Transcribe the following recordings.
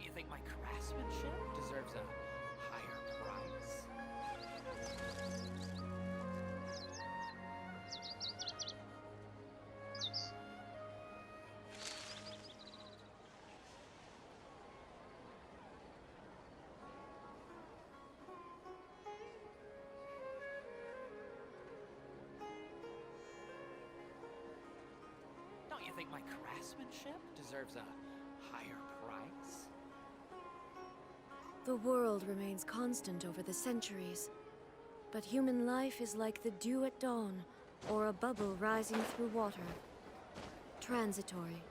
you think my craftsmanship deserves a higher price? Don't you think my craftsmanship deserves a higher price? The world remains constant over the centuries, but human life is like the dew at dawn, or a bubble rising through water. Transitory.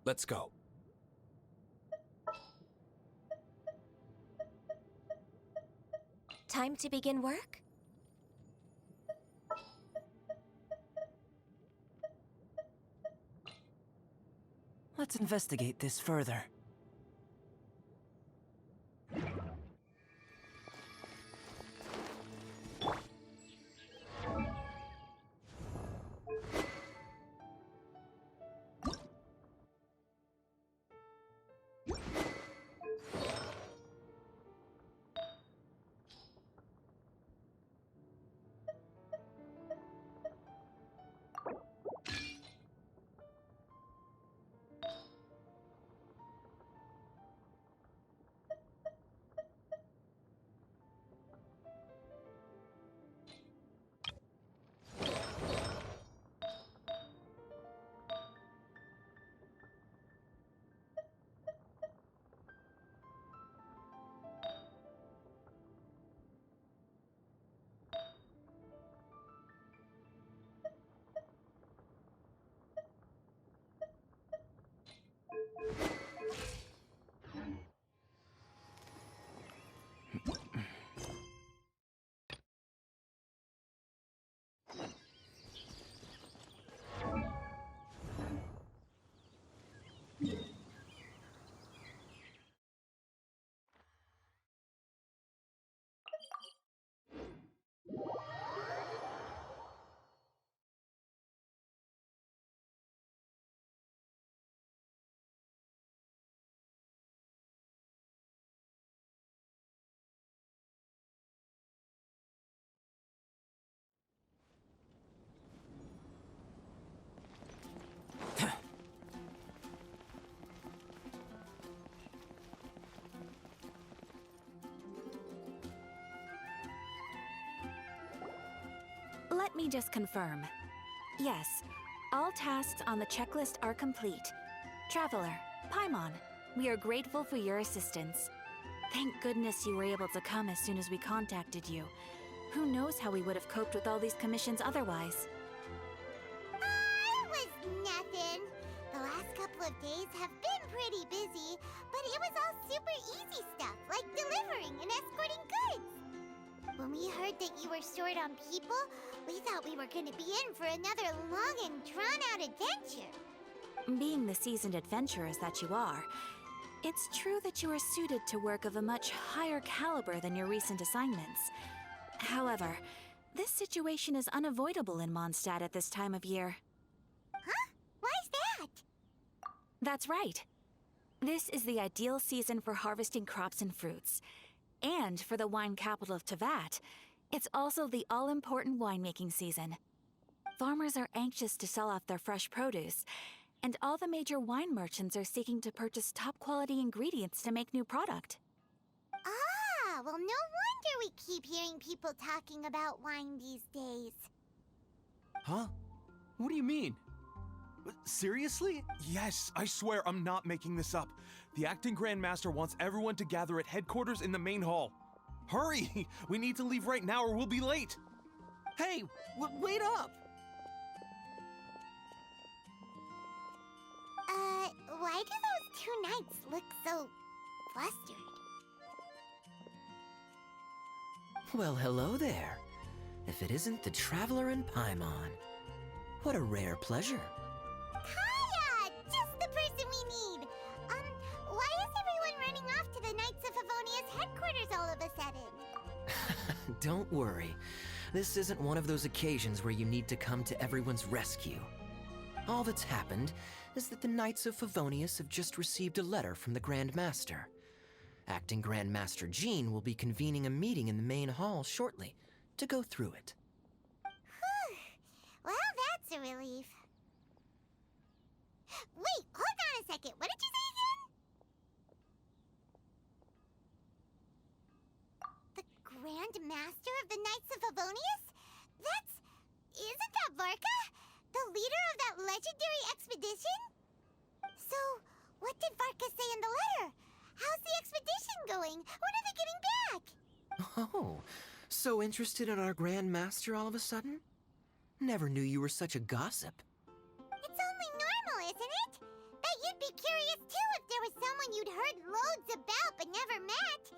Let's go. Time to begin work? Let's investigate this further. Let me just confirm. Yes, all tasks on the checklist are complete. Traveler, Paimon, we are grateful for your assistance. Thank goodness you were able to come as soon as we contacted you. Who knows how we would have coped with all these commissions otherwise? It was nothing. The last couple of days have been pretty busy, but it was all super easy stuff, like delivering and escorting goods. When we heard that you were short on people, we thought we were going to be in for another long and drawn-out adventure. Being the seasoned adventurers that you are, it's true that you are suited to work of a much higher caliber than your recent assignments. However, this situation is unavoidable in Mondstadt at this time of year. Huh? Why's that? That's right. This is the ideal season for harvesting crops and fruits. And for the wine capital of Teyvat, it's also the all-important winemaking season. Farmers are anxious to sell off their fresh produce, and all the major wine merchants are seeking to purchase top-quality ingredients to make new product. Ah, well, no wonder we keep hearing people talking about wine these days. Huh? What do you mean? Seriously? Yes, I swear I'm not making this up. The acting Grand Master wants everyone to gather at headquarters in the main hall. Hurry! We need to leave right now or we'll be late. Hey, wait up! Why do those two knights look so flustered? Well, hello there. If it isn't the Traveler and Paimon. What a rare pleasure. Kaya! Just the person we need! Why is everyone running off to the Knights of Favonia's headquarters all of a sudden? Don't worry. This isn't one of those occasions where you need to come to everyone's rescue. All that's happened is that the Knights of Favonius have just received a letter from the Grand Master. Acting Grand Master Jean will be convening a meeting in the main hall shortly to go through it. Well, that's a relief. Wait, hold on a second. What did you say Grand Master of the Knights of Favonius? Isn't that Varka? The leader of that legendary expedition? So, what did Varka say in the letter? How's the expedition going? When are they getting back? Oh, so interested in our Grand Master all of a sudden? Never knew you were such a gossip. It's only normal, isn't it? Bet you'd be curious too if there was someone you'd heard loads about but never met.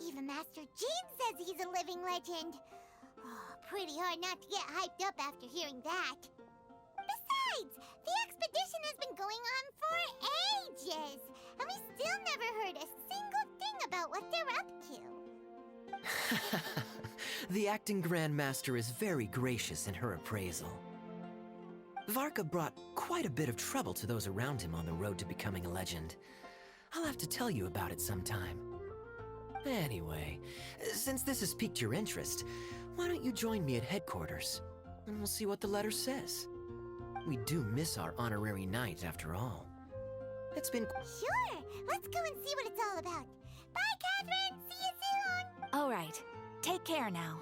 Even Master Gene says he's a living legend. Oh, pretty hard not to get hyped up after hearing that. Besides, the expedition has been going on for ages, and we still never heard a single thing about what they're up to. The acting Grand Master is very gracious in her appraisal. Varka brought quite a bit of trouble to those around him on the road to becoming a legend. I'll have to tell you about it sometime. Anyway, since this has piqued your interest, why don't you join me at headquarters, and we'll see what the letter says. We do miss our honorary knight, after all. It's been... Sure, let's go and see what it's all about. Bye, Catherine! See you soon! All right. Take care now.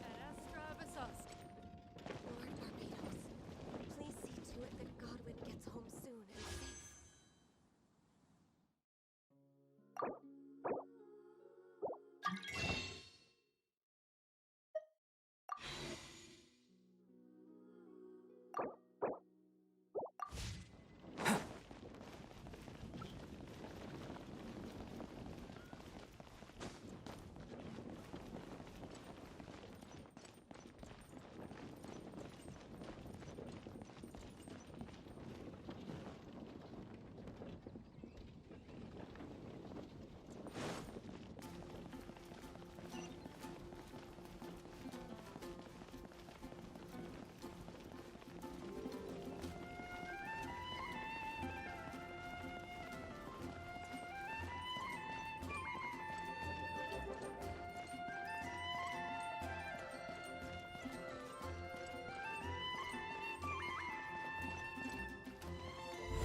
Lord Barbados, please see to it that Godwin gets home soon and safe.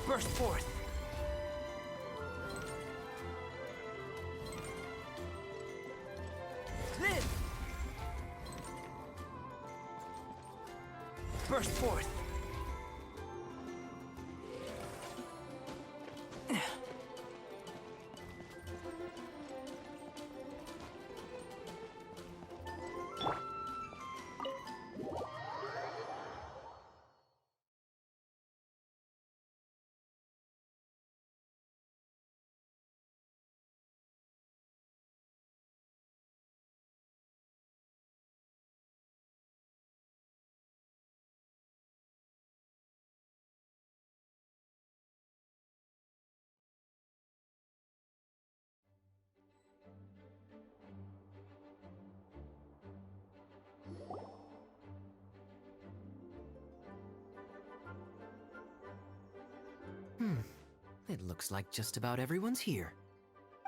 Burst forth! Live! Burst forth! It looks like just about everyone's here.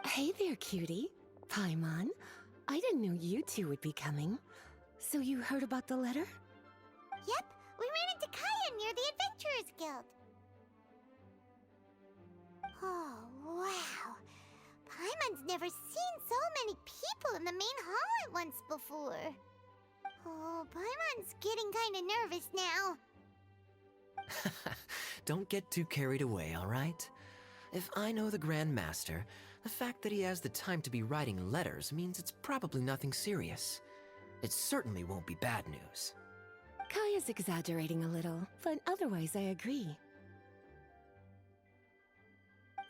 Hey there, cutie. Paimon. I didn't know you two would be coming. So you heard about the letter? Yep, we ran into Kaya near the Adventurers Guild. Oh, wow. Paimon's never seen so many people in the main hall at once before. Oh, Paimon's getting kinda nervous now. Don't get too carried away, all right? If I know the Grand Master, the fact that he has the time to be writing letters means it's probably nothing serious. It certainly won't be bad news. Kaya's exaggerating a little, but otherwise I agree.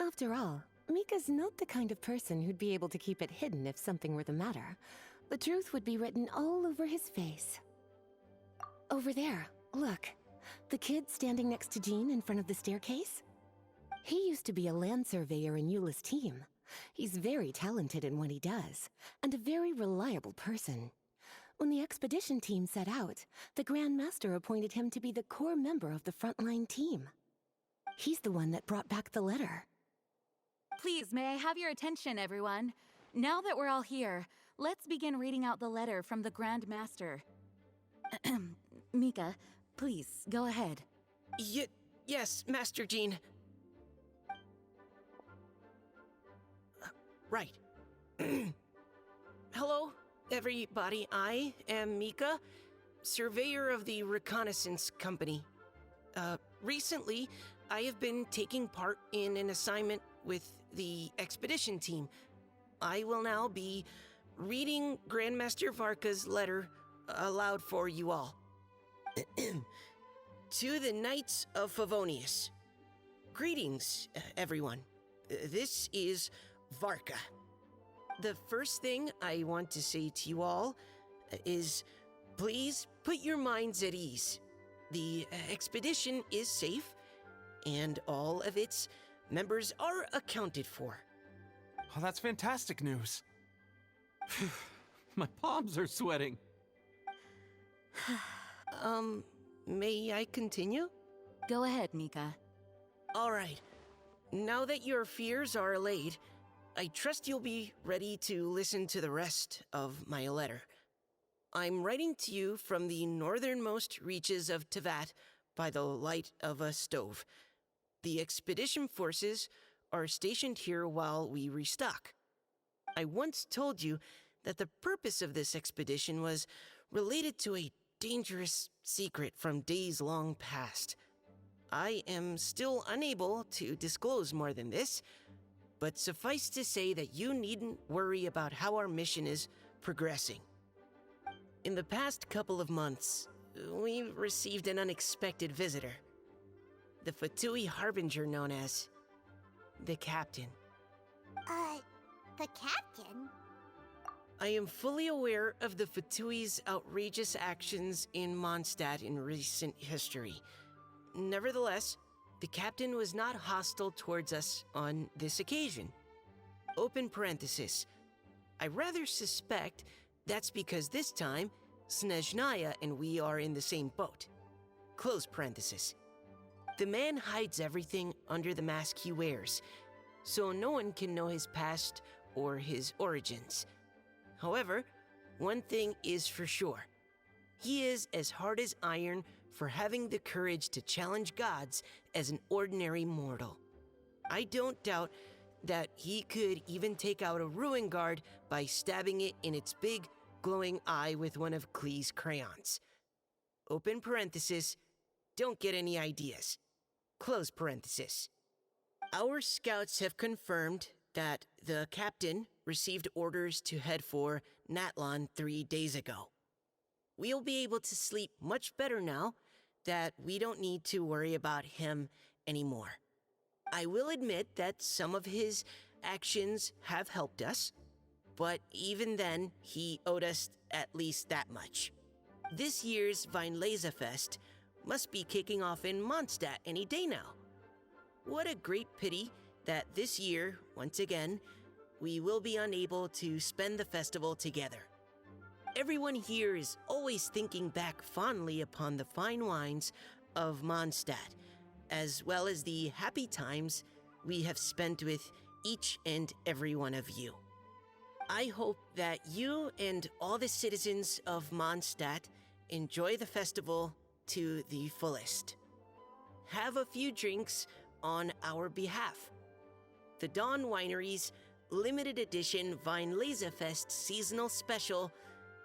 After all, Mika's not the kind of person who'd be able to keep it hidden if something were the matter. The truth would be written all over his face. Over there, look. The kid standing next to Jean in front of the staircase? He used to be a land surveyor in Eula's team. He's very talented in what he does, and a very reliable person. When the expedition team set out, the Grand Master appointed him to be the core member of the frontline team. He's the one that brought back the letter. Please, may I have your attention, everyone? Now that we're all here, let's begin reading out the letter from the Grand Master. Mika, please, go ahead. Yes, Master Jean. Right. Hello, everybody. I am Mika, surveyor of the Reconnaissance Company. Recently, I have been taking part in an assignment with the expedition team. I will now be reading Grandmaster Varka's letter aloud for you all. To the Knights of Favonius. Greetings, everyone. This is Varka. The first thing I want to say to you all is please put your minds at ease. The expedition is safe, and all of its members are accounted for. Oh, that's fantastic news. My palms are sweating. May I continue? Go ahead, Mika. All right. Now that your fears are allayed, I trust you'll be ready to listen to the rest of my letter. I'm writing to you from the northernmost reaches of Tevat by the light of a stove. The expedition forces are stationed here while we restock. I once told you that the purpose of this expedition was related to a dangerous secret from days long past. I am still unable to disclose more than this, but suffice to say that you needn't worry about how our mission is progressing. In the past couple of months, we received an unexpected visitor. The Fatui Harbinger known as the Captain. The captain? I am fully aware of the Fatui's outrageous actions in Mondstadt in recent history. Nevertheless, the captain was not hostile towards us on this occasion. Open parenthesis. I rather suspect that's because this time, Snezhnaya and we are in the same boat. Close parenthesis. The man hides everything under the mask he wears, so no one can know his past or his origins. However, one thing is for sure. He is as hard as iron for having the courage to challenge gods as an ordinary mortal. I don't doubt that he could even take out a ruin guard by stabbing it in its big, glowing eye with one of Klee's crayons. Open parenthesis, don't get any ideas. Close parenthesis. Our scouts have confirmed that the captain received orders to head for Natlon 3 days ago. We'll be able to sleep much better now that we don't need to worry about him anymore. I will admit that some of his actions have helped us, but even then, he owed us at least that much. This year's Weinlesefest must be kicking off in Mondstadt any day now. What a great pity that this year, once again, we will be unable to spend the festival together. Everyone here is always thinking back fondly upon the fine wines of Mondstadt, as well as the happy times we have spent with each and every one of you. I hope that you and all the citizens of Mondstadt enjoy the festival to the fullest. Have a few drinks on our behalf. The Dawn Winery's limited edition Weinlesefest seasonal special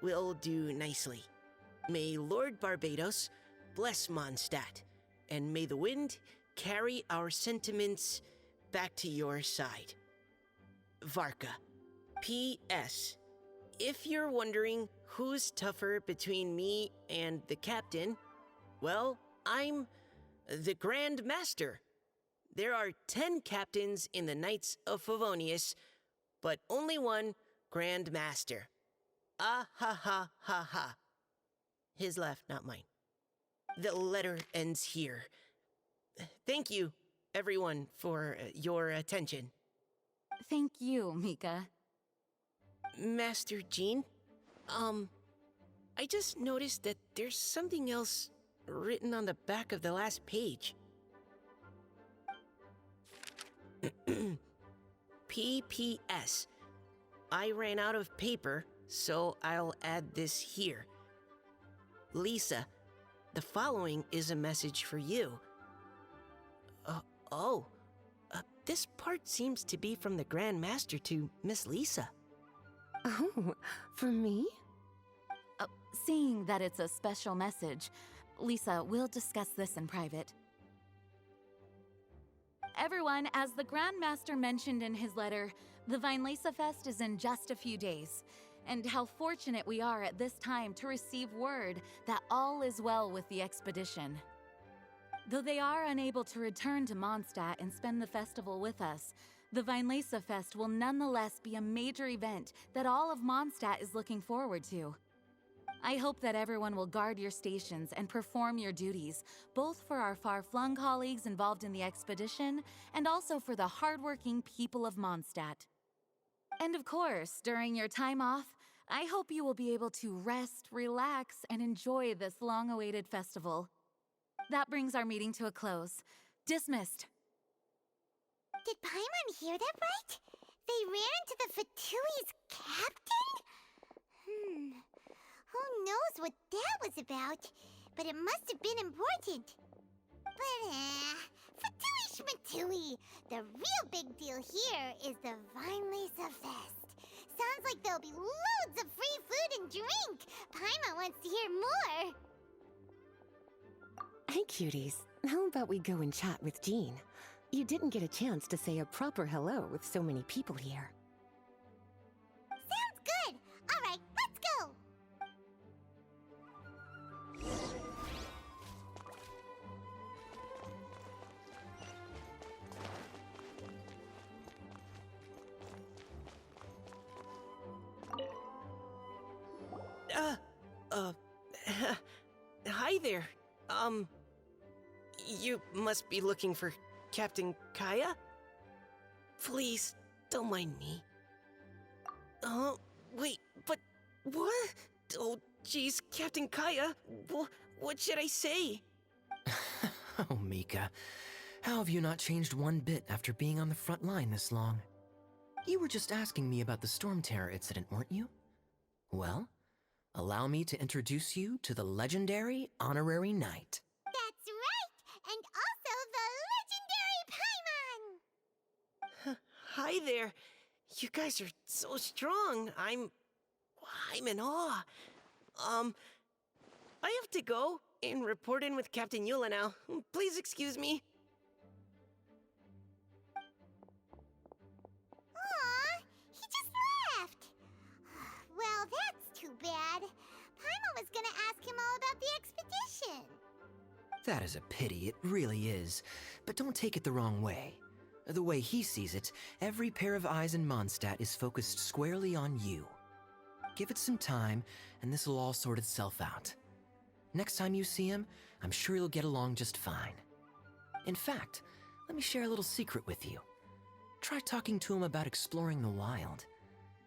will do nicely. May Lord Barbados bless Mondstadt, and may the wind carry our sentiments back to your side. Varka. P.S. If you're wondering who's tougher between me and the captain, well, I'm the Grand Master. There are 10 captains in the Knights of Favonius, but only one Grand Master. Ah ha ha ha ha. His laugh, not mine. The letter ends here. Thank you, everyone, for your attention. Thank you, Mika. Master Jean, I just noticed that there's something else written on the back of the last page. PPS. I ran out of paper, so I'll add this here. Lisa, the following is a message for you. This part seems to be from the Grand Master to Miss Lisa. Oh, for me? Seeing that it's a special message, Lisa, we'll discuss this in private. Everyone, as the Grand Master mentioned in his letter, the Vinelesa Fest is in just a few days. And how fortunate we are at this time to receive word that all is well with the expedition. Though they are unable to return to Mondstadt and spend the festival with us, the Vinelesa Fest will nonetheless be a major event that all of Mondstadt is looking forward to. I hope that everyone will guard your stations and perform your duties, both for our far-flung colleagues involved in the expedition and also for the hardworking people of Mondstadt. And of course, during your time off, I hope you will be able to rest, relax, and enjoy this long-awaited festival. That brings our meeting to a close. Dismissed. Did Paimon hear that right? They ran into the Fatui's captain? Who knows what that was about? But it must have been important. But, Fatui Schmatui! The real big deal here is the Vinelesa Fest. Sounds like there'll be loads of free food and drink. Paimon wants to hear more. Hey, cuties. How about we go and chat with Jean? You didn't get a chance to say a proper hello with so many people here. Sounds good. All right, let's go. Hi there. You must be looking for Captain Kaya? Please, don't mind me. Wait, but what? Oh, jeez, Captain Kaya, what should I say? Oh, Mika. How have you not changed one bit after being on the front line this long? You were just asking me about the Storm Terror incident, weren't you? Well, allow me to introduce you to the legendary Honorary Knight. That's right, and also the legendary Paimon. Hi there. You guys are so strong. I'm in awe. I have to go and report in with Captain Eula now. Please excuse me. Aw, he just left. Well, that's too bad. Paimon was gonna ask him all about the expedition. That is a pity, it really is. But don't take it the wrong way. The way he sees it, every pair of eyes in Mondstadt is focused squarely on you. Give it some time, and this will all sort itself out. Next time you see him, I'm sure you'll get along just fine. In fact, let me share a little secret with you. Try talking to him about exploring the wild.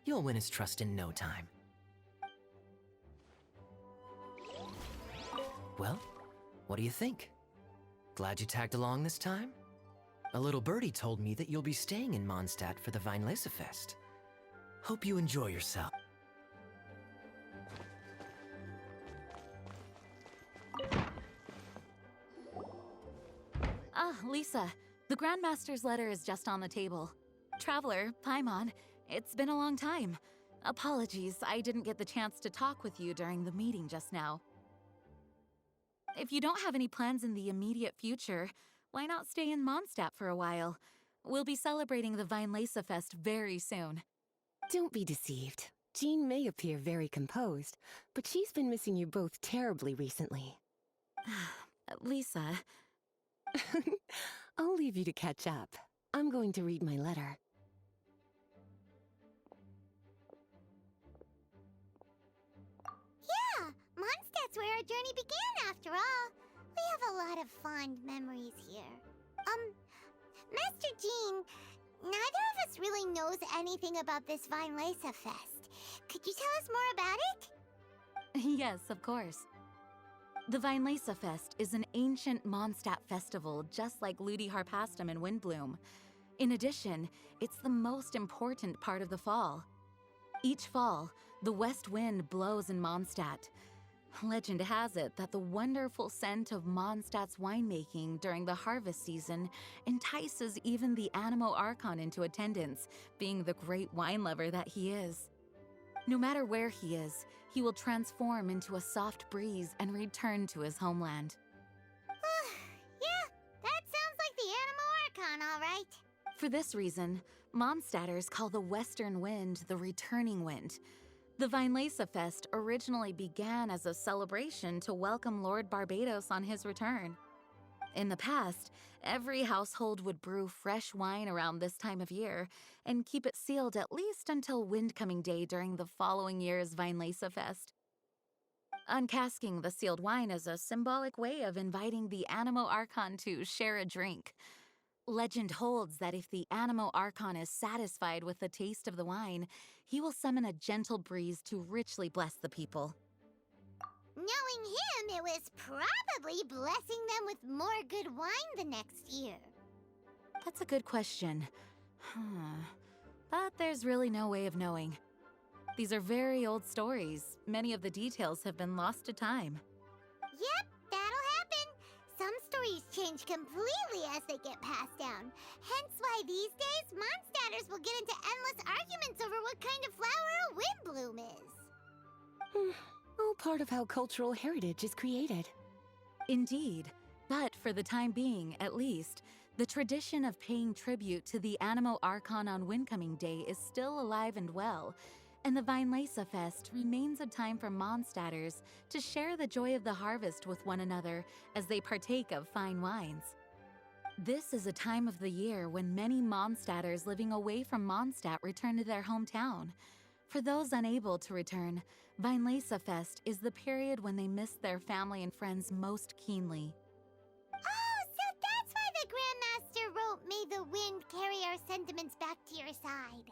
You'll win his trust in no time. Well, what do you think? Glad you tagged along this time? A little birdie told me that you'll be staying in Mondstadt for the Vinelesa Fest. Hope you enjoy yourself. Lisa, the Grandmaster's letter is just on the table. Traveler, Paimon, it's been a long time. Apologies, I didn't get the chance to talk with you during the meeting just now. If you don't have any plans in the immediate future, why not stay in Mondstadt for a while? We'll be celebrating the Vinelesa Fest very soon. Don't be deceived. Jean may appear very composed, but she's been missing you both terribly recently. Lisa... I'll leave you to catch up. I'm going to read my letter. Yeah, Mondstadt's where our journey began after all. We have a lot of fond memories here. Master Jean, neither of us really knows anything about this Vinelesa Fest. Could you tell us more about it? Yes, of course. The Vinelesa Fest is an ancient Mondstadt festival just like Ludi Harpastum and Windbloom. In addition, it's the most important part of the fall. Each fall, the west wind blows in Mondstadt. Legend has it that the wonderful scent of Mondstadt's winemaking during the harvest season entices even the Animo Archon into attendance, being the great wine lover that he is. No matter where he is, he will transform into a soft breeze and return to his homeland. Yeah, that sounds like the Animo Archon, all right. For this reason, Mondstadters call the western wind the returning wind. The Vinelesa Fest originally began as a celebration to welcome Lord Barbados on his return. In the past, every household would brew fresh wine around this time of year and keep it sealed at least until Windcoming Day during the following year's Vinelesa Fest. Uncasking the sealed wine is a symbolic way of inviting the Animo Archon to share a drink. Legend holds that if the Animo Archon is satisfied with the taste of the wine, he will summon a gentle breeze to richly bless the people. Knowing him, it was probably blessing them with more good wine the next year. That's a good question. But there's really no way of knowing. These are very old stories. Many of the details have been lost to time. Yep, that'll happen. Some stories change completely as they get passed down. Hence why these days, Mondstadters will get into endless arguments over what kind of flower a Windbloom is. All part of how cultural heritage is created. Indeed. But for the time being, at least, the tradition of paying tribute to the Animo Archon on Windcoming Day is still alive and well, and the Vinelesa Fest remains a time for Mondstadters to share the joy of the harvest with one another as they partake of fine wines. This is a time of the year when many Mondstadters living away from Mondstadt return to their hometown. For those unable to return, Vinelesa Fest is the period when they miss their family and friends most keenly. Oh, so that's why the Grandmaster wrote, "May the wind carry our sentiments back to your side."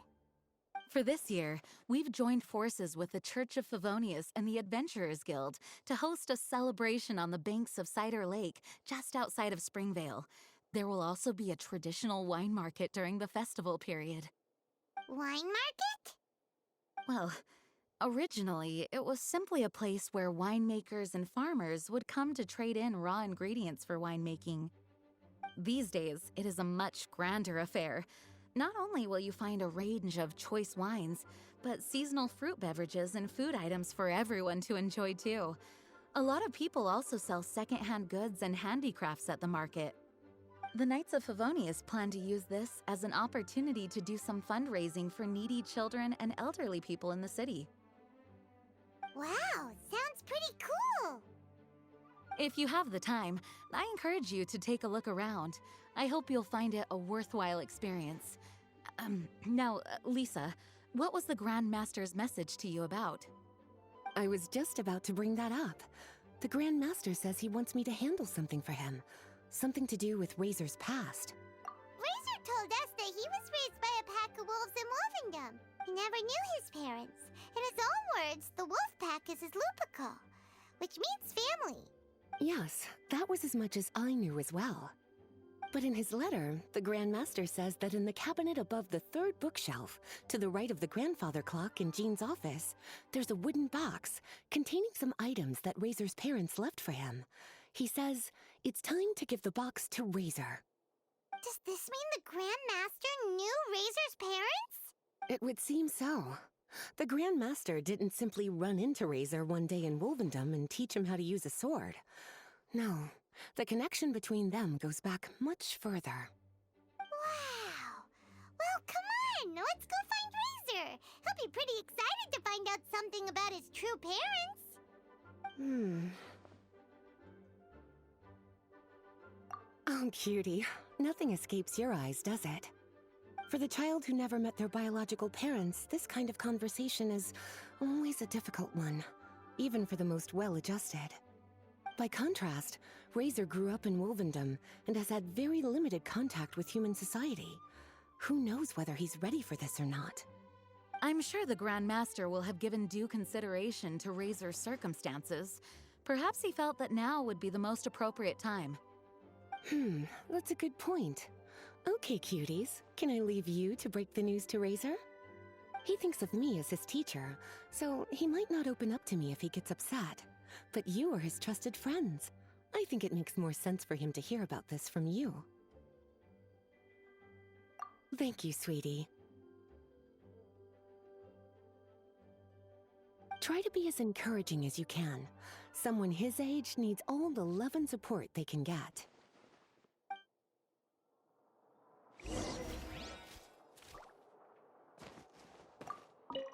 For this year, we've joined forces with the Church of Favonius and the Adventurers Guild to host a celebration on the banks of Cider Lake, just outside of Springvale. There will also be a traditional wine market during the festival period. Wine market? Well, originally, it was simply a place where winemakers and farmers would come to trade in raw ingredients for winemaking. These days, it is a much grander affair. Not only will you find a range of choice wines, but seasonal fruit beverages and food items for everyone to enjoy too. A lot of people also sell secondhand goods and handicrafts at the market. The Knights of Favonius plan to use this as an opportunity to do some fundraising for needy children and elderly people in the city. Wow, sounds pretty cool. If you have the time, I encourage you to take a look around. I hope you'll find it a worthwhile experience. Now, Lisa, what was the Grand Master's message to you about? I was just about to bring that up. The Grand Master says he wants me to handle something for him. Something to do with Razor's past. Razor told us that he was raised by a pack of wolves in Wolvendom. He never knew his parents. In his own words, the wolf pack is his lupical, which means family. Yes, that was as much as I knew as well. But in his letter, the Grand Master says that in the cabinet above the third bookshelf, to the right of the grandfather clock in Jean's office, there's a wooden box containing some items that Razor's parents left for him. He says it's time to give the box to Razor. Does this mean the Grand Master knew Razor's parents? It would seem so. The Grand Master didn't simply run into Razor one day in Wolvendom and teach him how to use a sword. No, the connection between them goes back much further. Wow! Well, come on! Let's go find Razor! He'll be pretty excited to find out something about his true parents. Oh, cutie. Nothing escapes your eyes, does it? For the child who never met their biological parents, this kind of conversation is always a difficult one, even for the most well-adjusted. By contrast, Razor grew up in Wolvendom and has had very limited contact with human society. Who knows whether he's ready for this or not? I'm sure the Grand Master will have given due consideration to Razor's circumstances. Perhaps he felt that now would be the most appropriate time. That's a good point. Okay, cuties, can I leave you to break the news to Razor? He thinks of me as his teacher, so he might not open up to me if he gets upset. But you are his trusted friends. I think it makes more sense for him to hear about this from you. Thank you, sweetie. Try to be as encouraging as you can. Someone his age needs all the love and support they can get.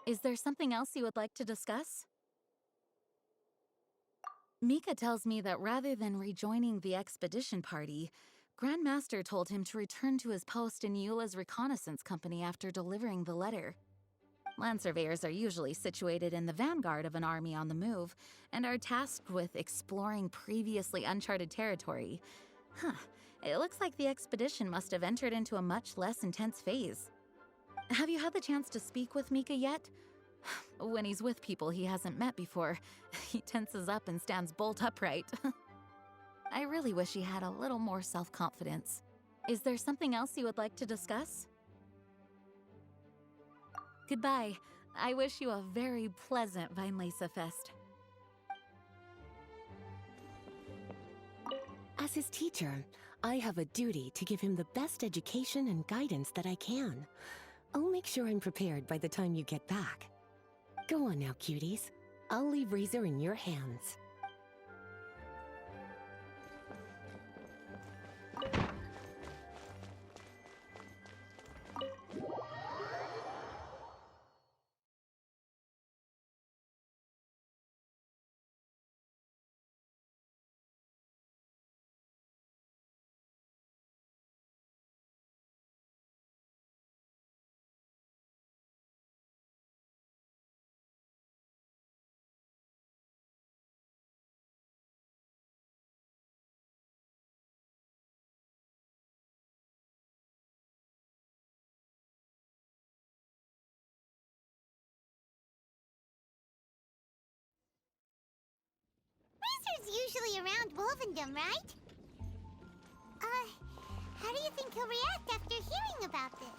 Is there something else you would like to discuss? Mika tells me that rather than rejoining the expedition party, Grandmaster told him to return to his post in Eula's reconnaissance company after delivering the letter. Land surveyors are usually situated in the vanguard of an army on the move and are tasked with exploring previously uncharted territory. It looks like the expedition must have entered into a much less intense phase. Have you had the chance to speak with Mika yet? When he's with people he hasn't met before, he tenses up and stands bolt upright. I really wish he had a little more self-confidence. Is there something else you would like to discuss? Goodbye. I wish you a very pleasant Vinelesa Fest. As his teacher, I have a duty to give him the best education and guidance that I can. I'll make sure I'm prepared by the time you get back. Go on now, cuties. I'll leave Razor in your hands. Razor's usually around Wolvendom, right? How do you think he'll react after hearing about this?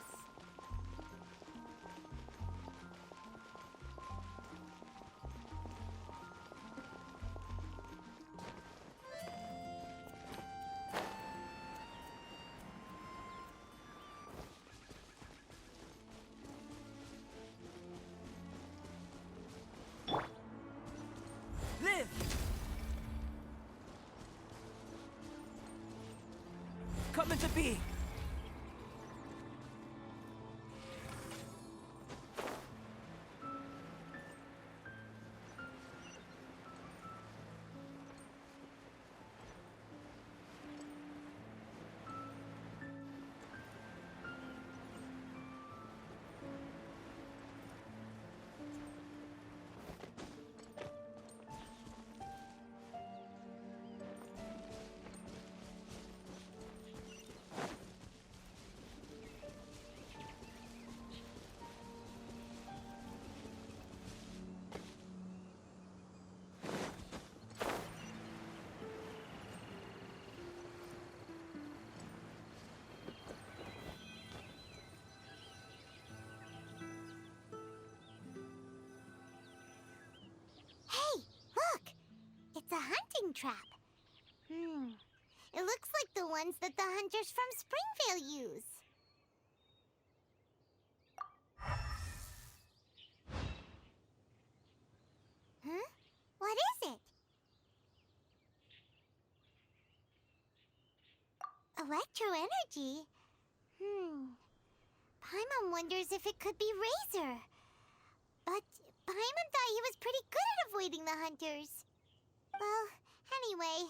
Live! Come into being! Hey, look! It's a hunting trap. It looks like the ones that the hunters from Springvale use. Huh? What is it? Electro-energy? Paimon wonders if it could be Razor. But Paimon thought he was pretty good at avoiding the hunters. Well, anyway,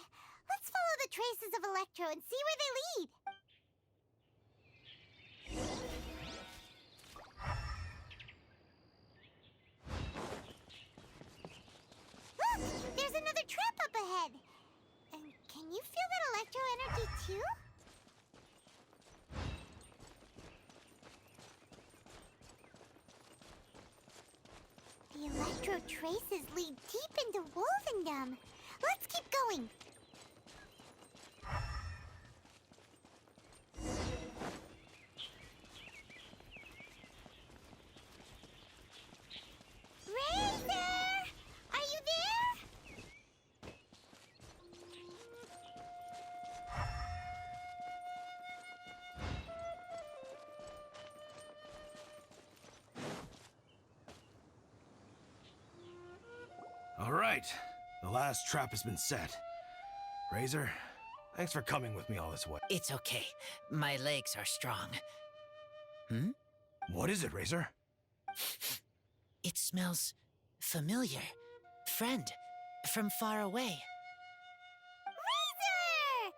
let's follow the traces of Electro and see where they lead. too? The electro traces lead deep into Wolvendom. Let's keep going. Razor! Are you there? All right, the last trap has been set. Razor, thanks for coming with me all this way. It's okay. My legs are strong. What is it, Razor? It smells familiar. Friend, from far away. Razor!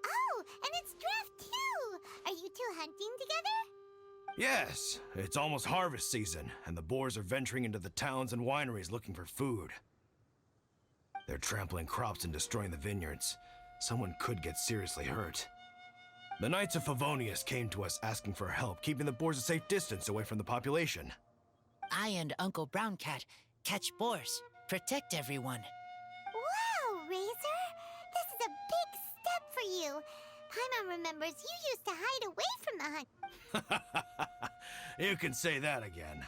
Oh, and it's Draft too! Are you two hunting together? Yes, it's almost harvest season, and the boars are venturing into the towns and wineries looking for food. They're trampling crops and destroying the vineyards. Someone could get seriously hurt. The Knights of Favonius came to us asking for help, keeping the boars a safe distance away from the population. I and Uncle Brown Cat catch boars, protect everyone. Wow, Razor! This is a big step for you. Paimon remembers you used to hide away from the hunt. You can say that again.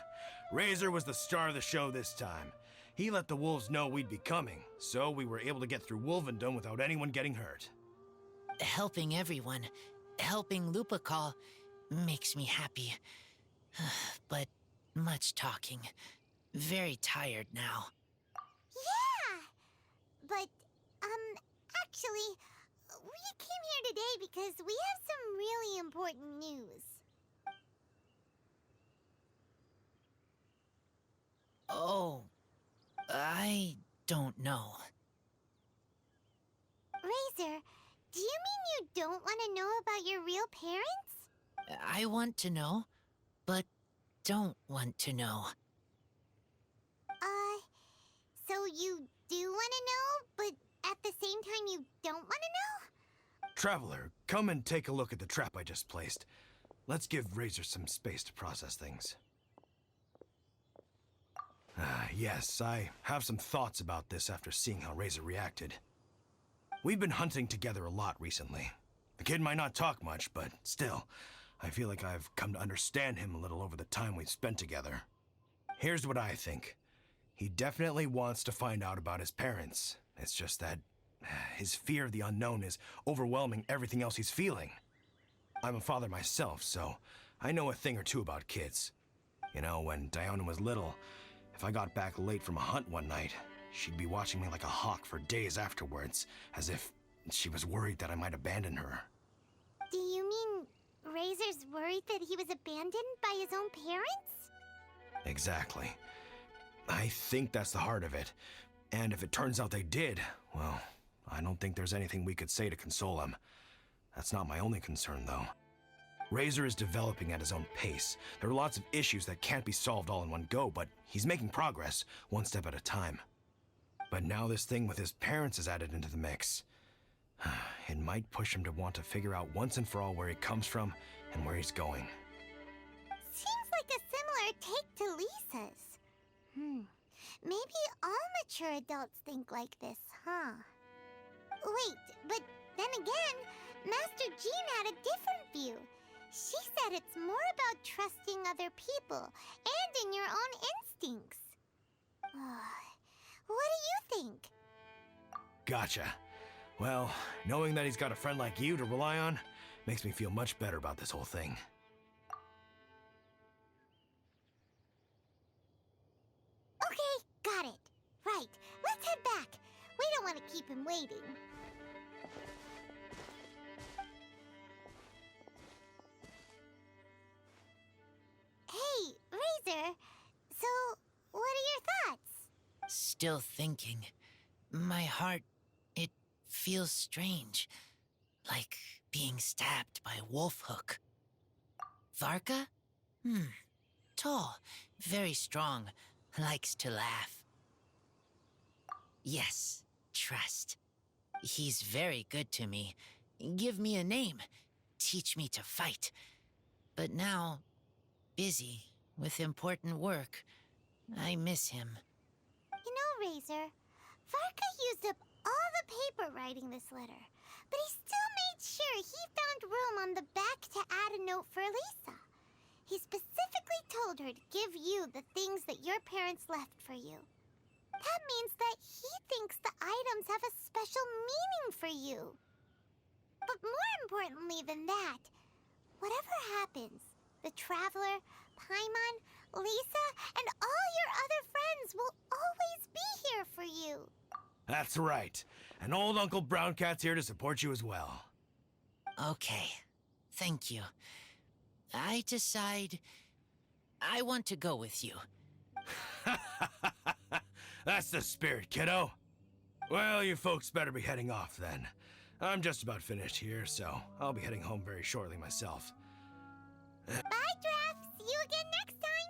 Razor was the star of the show this time. He let the wolves know we'd be coming, so we were able to get through Wolvendom without anyone getting hurt. Helping everyone, helping Lupical makes me happy. But much talking. Very tired now. Yeah! But, actually, we came here today because we have some really important news. Oh, I don't know. Razor, do you mean you don't want to know about your real parents? I want to know, but don't want to know. So you do want to know, but at the same time you don't want to know? Traveler, come and take a look at the trap I just placed. Let's give Razor some space to process things. Yes, I have some thoughts about this after seeing how Razor reacted. We've been hunting together a lot recently. The kid might not talk much, but still, I feel like I've come to understand him a little over the time we've spent together. Here's what I think. He definitely wants to find out about his parents. It's just that his fear of the unknown is overwhelming everything else he's feeling. I'm a father myself, so I know a thing or two about kids. You know, when Diona was little, if I got back late from a hunt one night, she'd be watching me like a hawk for days afterwards, as if she was worried that I might abandon her. Do you mean Razor's worried that he was abandoned by his own parents? Exactly. I think that's the heart of it. And if it turns out they did, well, I don't think there's anything we could say to console him. That's not my only concern, though. Razor is developing at his own pace. There are lots of issues that can't be solved all in one go, but he's making progress, one step at a time. But now this thing with his parents is added into the mix. It might push him to want to figure out once and for all where he comes from and where he's going. Seems like a similar take to Lisa's. Maybe all mature adults think like this, huh? Wait, but then again, Master Jean had a different view. She said it's more about trusting other people and in your own instincts. What do you think? Gotcha. Well, knowing that he's got a friend like you to rely on makes me feel much better about this whole thing. Okay, got it. Right, let's head back. We don't want to keep him waiting. Hey, Razor. So, what are your thoughts? Still thinking. My heart, it feels strange. Like being stabbed by a wolf hook. Varka? Tall, very strong, likes to laugh. Yes, trust. He's very good to me. Give me a name. Teach me to fight. But now, busy with important work. I miss him. You know, Razor, Varka used up all the paper writing this letter, but he still made sure he found room on the back to add a note for Lisa. He specifically told her to give you the things that your parents left for you. That means that he thinks the items have a special meaning for you. But more importantly than that, whatever happens, the Traveler, Paimon, Lisa, and all your other friends will always be here for you. That's right. And old Uncle Brown Cat's here to support you as well. Okay, thank you. I decide I want to go with you. That's the spirit, kiddo. Well, you folks better be heading off then. I'm just about finished here, so I'll be heading home very shortly myself. Bye, Draf. See you again next time.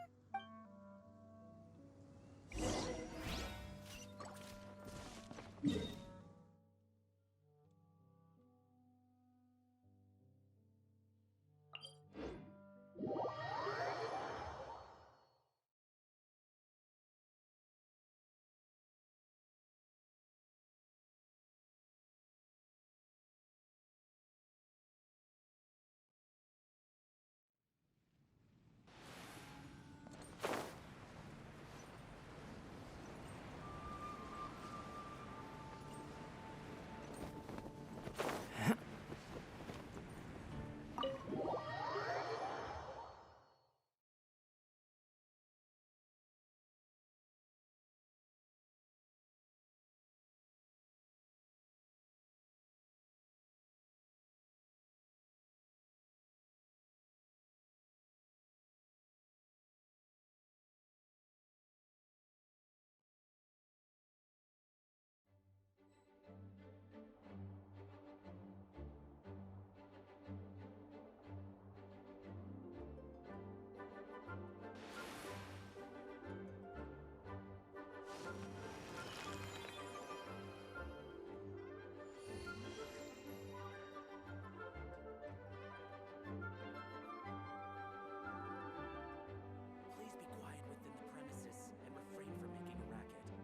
Please be quiet within the premises and refrain from making a racket.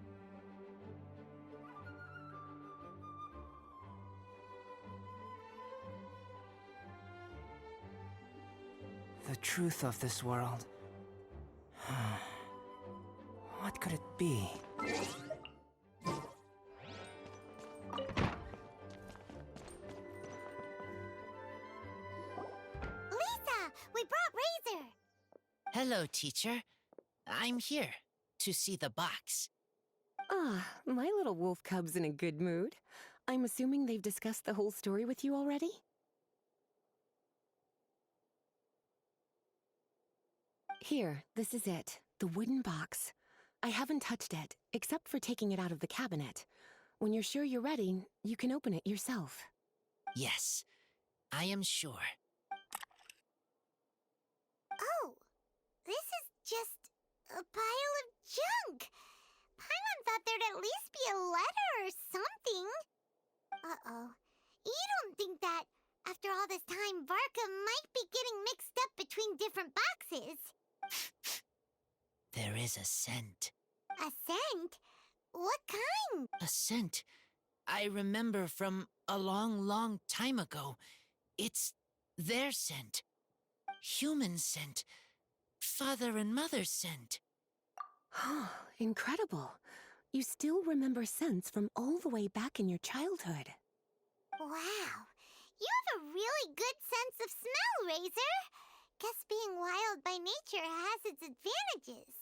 The truth of this world. What could it be? Lisa, we brought Razor. Hello, teacher. I'm here to see the box. Ah, my little wolf cub's in a good mood. I'm assuming they've discussed the whole story with you already? Here, this is it. The wooden box. I haven't touched it, except for taking it out of the cabinet. When you're sure you're ready, you can open it yourself. Yes, I am sure. Oh, this is just a pile of junk. Paimon thought there'd at least be a letter or something. Uh-oh. You don't think that, after all this time, Varka might be getting mixed up between different boxes? There is a scent. A scent? What kind? A scent I remember from a long, long time ago. It's their scent. Human scent. Father and mother scent. Oh, incredible. You still remember scents from all the way back in your childhood. Wow. You have a really good sense of smell, Razor. Guess being wild by nature has its advantages.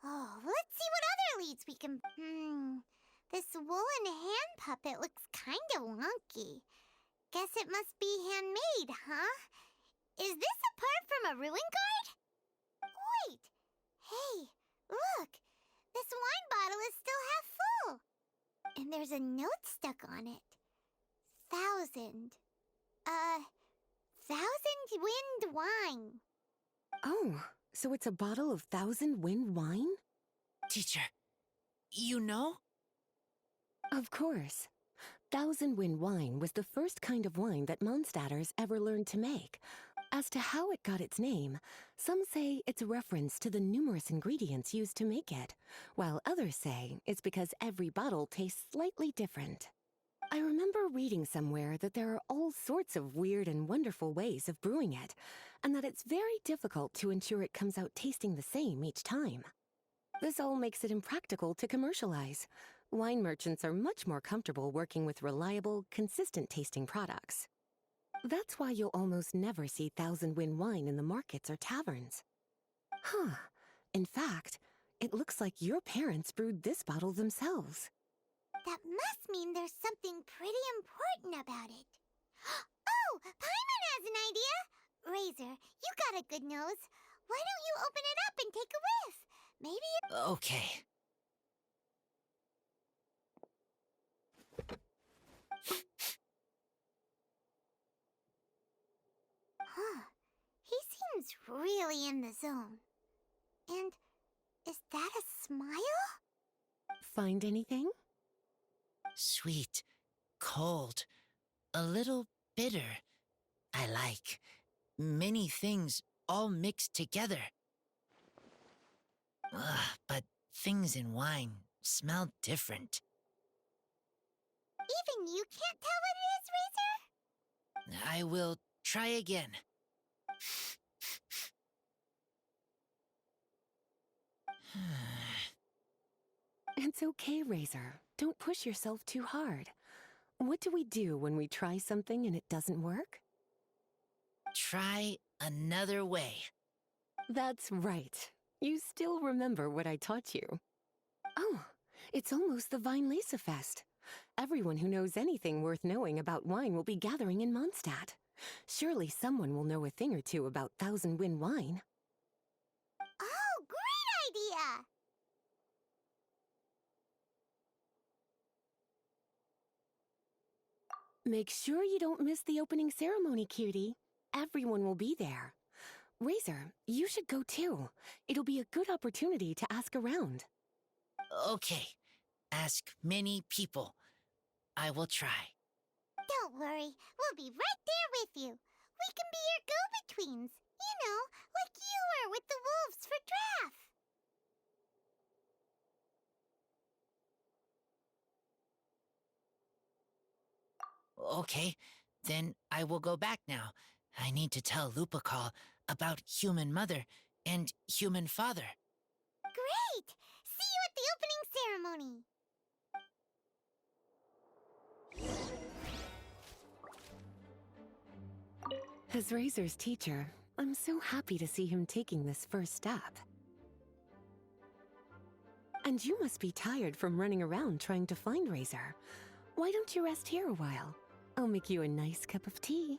Oh, let's see what other leads we can... This woolen hand puppet looks kinda wonky. Guess it must be handmade, huh? Is this a part from a ruin guard? Wait! Hey, look! This wine bottle is still half full! And there's a note stuck on it. 1,000. 1,000 wind wine. Oh, so it's a bottle of 1,000 wind wine? Teacher, you know? Of course. Thousand Wind wine was the first kind of wine that Mondstadters ever learned to make. As to how it got its name, some say it's a reference to the numerous ingredients used to make it, while others say it's because every bottle tastes slightly different. I remember reading somewhere that there are all sorts of weird and wonderful ways of brewing it, and that it's very difficult to ensure it comes out tasting the same each time. This all makes it impractical to commercialize. Wine merchants are much more comfortable working with reliable, consistent-tasting products. That's why you'll almost never see Thousand Wind wine in the markets or taverns. Huh. In fact, it looks like your parents brewed this bottle themselves. That must mean there's something pretty important about it. Oh, Paimon has an idea! Razor, you got a good nose. Why don't you open it up and take a whiff? Maybe Okay. Huh. He seems really in the zone. And is that a smile? Find anything? Sweet, cold, a little bitter. I like many things all mixed together. But things in wine smell different. Even you can't tell what it is, Razor? I will try again. It's okay, Razor. Don't push yourself too hard. What do we do when we try something and it doesn't work? Try another way. That's right. You still remember what I taught you. Oh, it's almost the Vine Lisa Fest. Everyone who knows anything worth knowing about wine will be gathering in Mondstadt. Surely someone will know a thing or two about Thousand Wind wine. Oh, great idea! Make sure you don't miss the opening ceremony, cutie. Everyone will be there. Razor, you should go too. It'll be a good opportunity to ask around. Okay. Ask many people. I will try. Don't worry, we'll be right there with you. We can be your go-betweens. You know, like you were with the wolves for Draft. Okay, then I will go back now. I need to tell Lupacall about Human Mother and Human Father. Great! See you at the opening ceremony. As Razor's teacher, I'm so happy to see him taking this first step. And you must be tired from running around trying to find Razor. Why don't you rest here a while? I'll make you a nice cup of tea.